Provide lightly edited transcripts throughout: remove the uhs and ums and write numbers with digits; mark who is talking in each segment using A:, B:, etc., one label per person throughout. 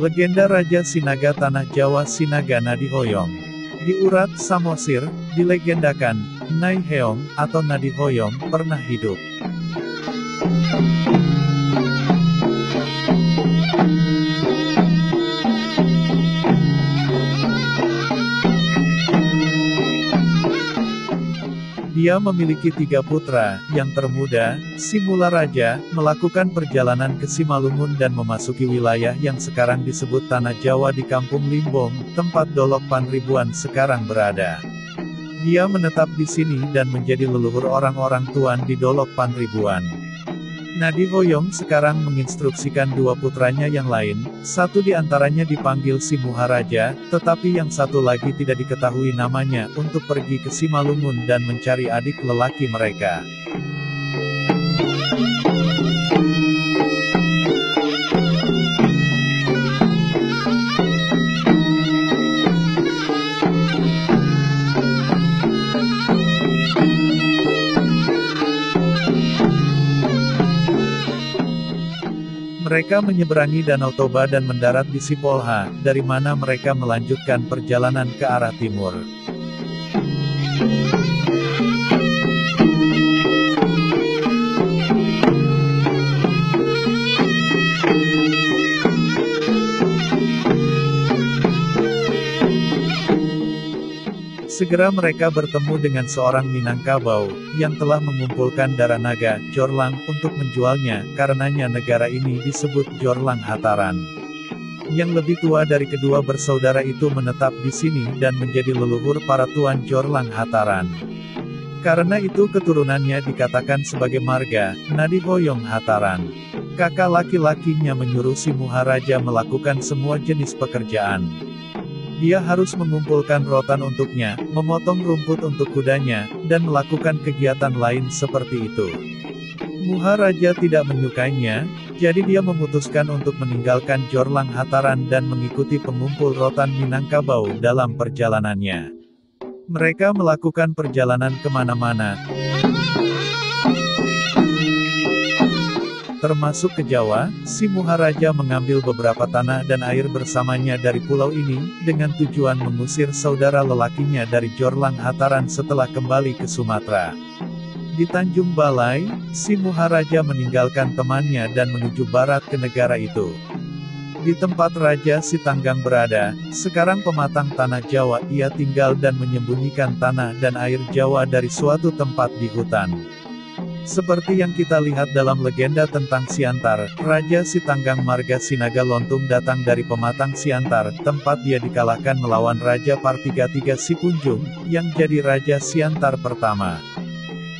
A: Legenda Raja Sinaga Tanah Jawa Sinaga Nadihoyong. Di Urat Samosir, dilegendakan, Nyai Heong, atau Nadihoyong, pernah hidup. Dia memiliki 3 putra. Yang termuda, Simula Raja, melakukan perjalanan ke Simalungun dan memasuki wilayah yang sekarang disebut Tanah Jawa di Kampung Limbong, tempat Dolok Panribuan sekarang berada. Dia menetap di sini dan menjadi leluhur orang-orang Tuan di Dolok Panribuan. Nadihoyong sekarang menginstruksikan 2 putranya yang lain, satu di antaranya dipanggil Simuharaja, tetapi yang satu lagi tidak diketahui namanya, untuk pergi ke Simalungun dan mencari adik lelaki mereka. Mereka menyeberangi Danau Toba dan mendarat di Sipolha, dari mana mereka melanjutkan perjalanan ke arah timur. Segera mereka bertemu dengan seorang Minangkabau, yang telah mengumpulkan darah naga, Jorlang, untuk menjualnya, karenanya negara ini disebut Jorlang Hataran. Yang lebih tua dari kedua bersaudara itu menetap di sini dan menjadi leluhur para tuan Jorlang Hataran. Karena itu keturunannya dikatakan sebagai marga, Nadihoyong Hataran. Kakak laki-lakinya menyuruh Simuharaja melakukan semua jenis pekerjaan. Dia harus mengumpulkan rotan untuknya, memotong rumput untuk kudanya, dan melakukan kegiatan lain seperti itu. Muharaja tidak menyukainya, jadi dia memutuskan untuk meninggalkan Jorlang Hataran dan mengikuti pengumpul rotan Minangkabau dalam perjalanannya. Mereka melakukan perjalanan kemana-mana, termasuk ke Jawa. Simuharaja mengambil beberapa tanah dan air bersamanya dari pulau ini, dengan tujuan mengusir saudara lelakinya dari Jorlang Hataran setelah kembali ke Sumatera. Di Tanjung Balai, Simuharaja meninggalkan temannya dan menuju barat ke negara itu. Di tempat Raja Sitanggang berada, sekarang pematang tanah Jawa, ia tinggal dan menyembunyikan tanah dan air Jawa dari suatu tempat di hutan. Seperti yang kita lihat dalam legenda tentang Siantar, Raja Sitanggang Marga Sinaga Lontung datang dari pematang Siantar, tempat dia dikalahkan melawan Raja Partigatiga Sipunjung, yang jadi Raja Siantar pertama.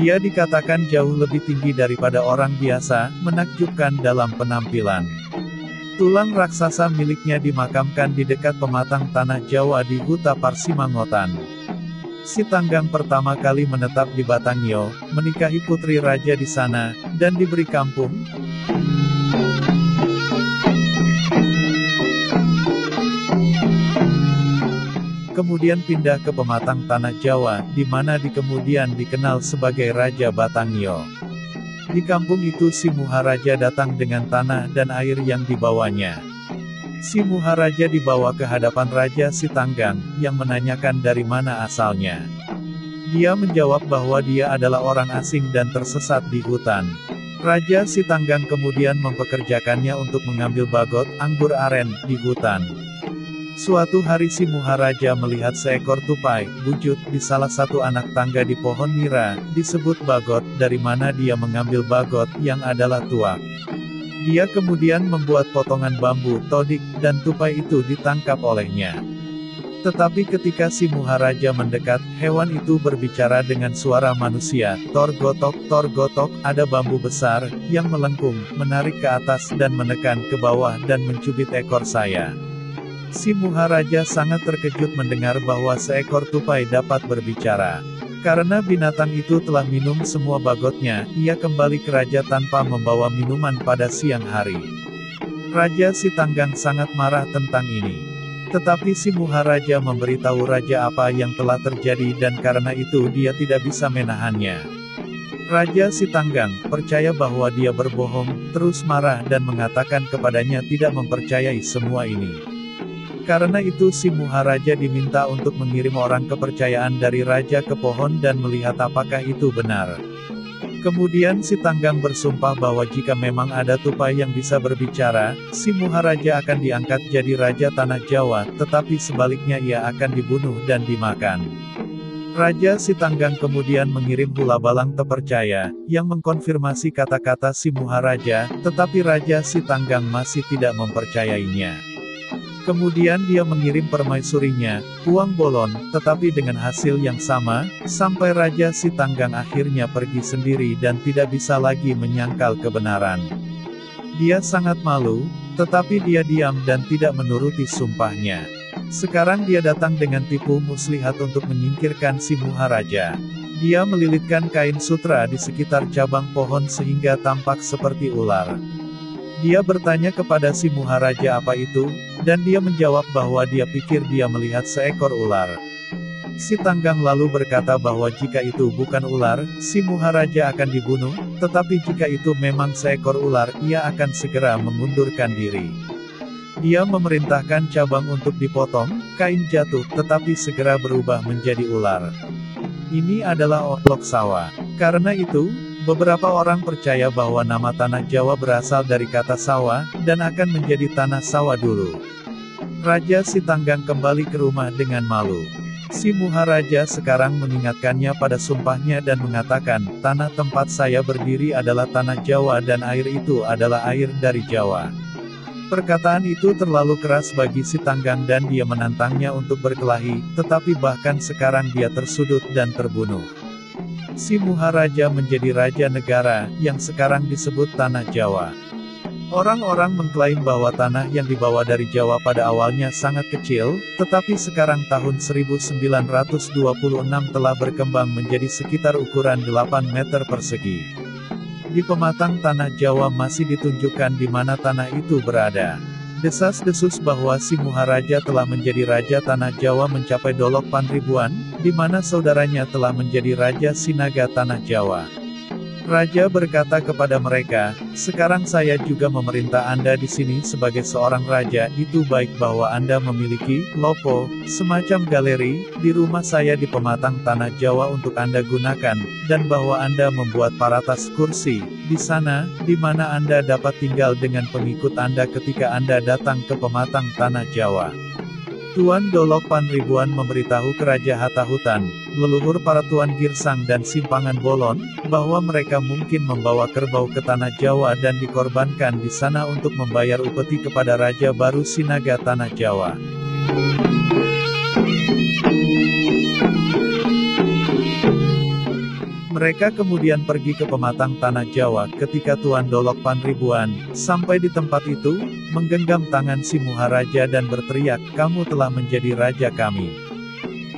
A: Dia dikatakan jauh lebih tinggi daripada orang biasa, menakjubkan dalam penampilan. Tulang raksasa miliknya dimakamkan di dekat pematang tanah Jawa di Huta Parsimangotan. Sitanggang pertama kali menetap di Batangio, menikahi putri raja di sana, dan diberi kampung. Kemudian pindah ke pematang tanah Jawa, di mana kemudian dikenal sebagai Raja Batangio. Di kampung itu Simuharaja datang dengan tanah dan air yang dibawanya. Simuharaja dibawa ke hadapan Raja Sitanggang, yang menanyakan dari mana asalnya. Dia menjawab bahwa dia adalah orang asing dan tersesat di hutan. Raja Sitanggang kemudian mempekerjakannya untuk mengambil bagot, anggur aren, di hutan. Suatu hari Simuharaja melihat seekor tupai, wujud, di salah satu anak tangga di pohon nira, disebut bagot, dari mana dia mengambil bagot, yang adalah tuak. Dia kemudian membuat potongan bambu, todik, dan tupai itu ditangkap olehnya. Tetapi ketika Simuharaja mendekat, hewan itu berbicara dengan suara manusia, Torgotok, Torgotok, ada bambu besar, yang melengkung, menarik ke atas dan menekan ke bawah dan mencubit ekor saya. Simuharaja sangat terkejut mendengar bahwa seekor tupai dapat berbicara. Karena binatang itu telah minum semua bagotnya, ia kembali ke raja tanpa membawa minuman pada siang hari. Raja Sitanggang sangat marah tentang ini. Tetapi Simuharaja memberitahu raja apa yang telah terjadi dan karena itu dia tidak bisa menahannya. Raja Sitanggang percaya bahwa dia berbohong, terus marah dan mengatakan kepadanya tidak mempercayai semua ini. Karena itu si Maharaja diminta untuk mengirim orang kepercayaan dari raja ke pohon dan melihat apakah itu benar. Kemudian Sitanggang bersumpah bahwa jika memang ada tupai yang bisa berbicara, si Maharaja akan diangkat jadi raja tanah Jawa, tetapi sebaliknya ia akan dibunuh dan dimakan. Raja Sitanggang kemudian mengirim Hula Balang terpercaya, yang mengkonfirmasi kata-kata si Maharaja, tetapi Raja Sitanggang masih tidak mempercayainya. Kemudian dia mengirim permaisurinya, Huang Bolon, tetapi dengan hasil yang sama, sampai Raja Sitanggang akhirnya pergi sendiri dan tidak bisa lagi menyangkal kebenaran. Dia sangat malu, tetapi dia diam dan tidak menuruti sumpahnya. Sekarang dia datang dengan tipu muslihat untuk menyingkirkan si Maharaja. Dia melilitkan kain sutra di sekitar cabang pohon sehingga tampak seperti ular. Dia bertanya kepada si Maharaja apa itu, dan dia menjawab bahwa dia pikir dia melihat seekor ular. Sitanggang lalu berkata bahwa jika itu bukan ular, si Maharaja akan dibunuh, tetapi jika itu memang seekor ular, ia akan segera mengundurkan diri. Dia memerintahkan cabang untuk dipotong, kain jatuh, tetapi segera berubah menjadi ular. Ini adalah Olok Sawah. Karena itu, beberapa orang percaya bahwa nama tanah Jawa berasal dari kata sawah, dan akan menjadi tanah sawah dulu. Raja Sitanggang kembali ke rumah dengan malu. Si Maharaja sekarang mengingatkannya pada sumpahnya dan mengatakan, tanah tempat saya berdiri adalah tanah Jawa dan air itu adalah air dari Jawa. Perkataan itu terlalu keras bagi Sitanggang dan dia menantangnya untuk berkelahi, tetapi bahkan sekarang dia tersudut dan terbunuh. Si Maharaja menjadi raja negara, yang sekarang disebut Tanah Jawa. Orang-orang mengklaim bahwa tanah yang dibawa dari Jawa pada awalnya sangat kecil, tetapi sekarang tahun 1926 telah berkembang menjadi sekitar ukuran 8 meter persegi. Di pematang tanah Jawa masih ditunjukkan di mana tanah itu berada. Desas-desus bahwa si Maharaja telah menjadi raja tanah Jawa mencapai Dolok Panribuan, di mana saudaranya telah menjadi raja Sinaga tanah Jawa. Raja berkata kepada mereka, sekarang saya juga memerintah Anda di sini sebagai seorang raja, itu baik bahwa Anda memiliki, lopo, semacam galeri, di rumah saya di pematang tanah Jawa untuk Anda gunakan, dan bahwa Anda membuat paratas kursi, di sana, di mana Anda dapat tinggal dengan pengikut Anda ketika Anda datang ke pematang tanah Jawa. Tuan Dolok Panribuan memberitahu ke Raja Hatahutan, leluhur para Tuan Girsang dan Simpangan Bolon, bahwa mereka mungkin membawa kerbau ke tanah Jawa dan dikorbankan di sana untuk membayar upeti kepada Raja baru Sinaga tanah Jawa. Mereka kemudian pergi ke pematang tanah Jawa ketika Tuan Dolok Panribuan, sampai di tempat itu, menggenggam tangan si Maharaja dan berteriak, kamu telah menjadi raja kami.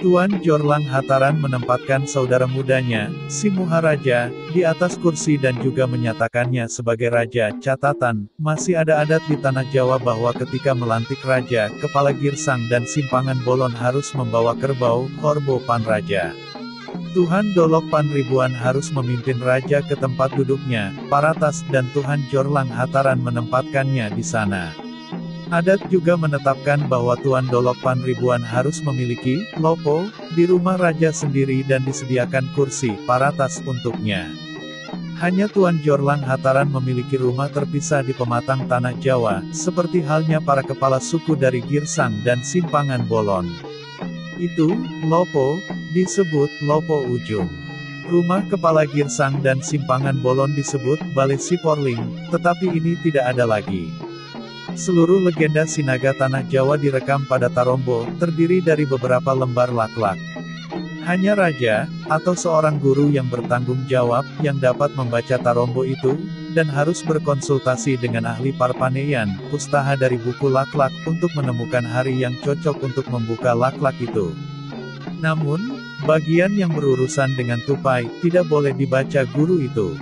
A: Tuan Jorlang Hataran menempatkan saudara mudanya, si Maharaja, di atas kursi dan juga menyatakannya sebagai raja. Catatan, masih ada adat di tanah Jawa bahwa ketika melantik raja, kepala Girsang dan Simpangan Bolon harus membawa kerbau, korbo Panraja. Tuhan Dolok Panribuan harus memimpin raja ke tempat duduknya, Paratas, dan Tuhan Jorlang Hataran menempatkannya di sana. Adat juga menetapkan bahwa Tuan Dolok Panribuan harus memiliki, lopo, di rumah raja sendiri dan disediakan kursi, Paratas untuknya. Hanya Tuan Jorlang Hataran memiliki rumah terpisah di pematang tanah Jawa, seperti halnya para kepala suku dari Girsang dan Simpangan Bolon. Itu, lopo, disebut lopo ujung. Rumah kepala Girsang dan Simpangan Bolon disebut Balai Siporling, tetapi ini tidak ada lagi. Seluruh legenda Sinaga tanah Jawa direkam pada Tarombo, terdiri dari beberapa lembar laklak. Hanya raja, atau seorang guru yang bertanggung jawab, yang dapat membaca Tarombo itu, dan harus berkonsultasi dengan ahli Parpaneyan, pustaha dari buku laklak, untuk menemukan hari yang cocok untuk membuka laklak itu. Namun, bagian yang berurusan dengan tupai, tidak boleh dibaca guru itu.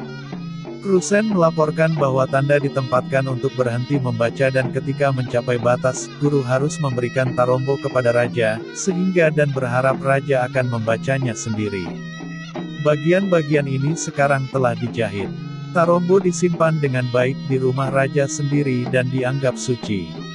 A: Krusen melaporkan bahwa tanda ditempatkan untuk berhenti membaca dan ketika mencapai batas, guru harus memberikan Tarombo kepada raja, sehingga dan berharap raja akan membacanya sendiri. Bagian-bagian ini sekarang telah dijahit. Tarombo disimpan dengan baik di rumah raja sendiri dan dianggap suci.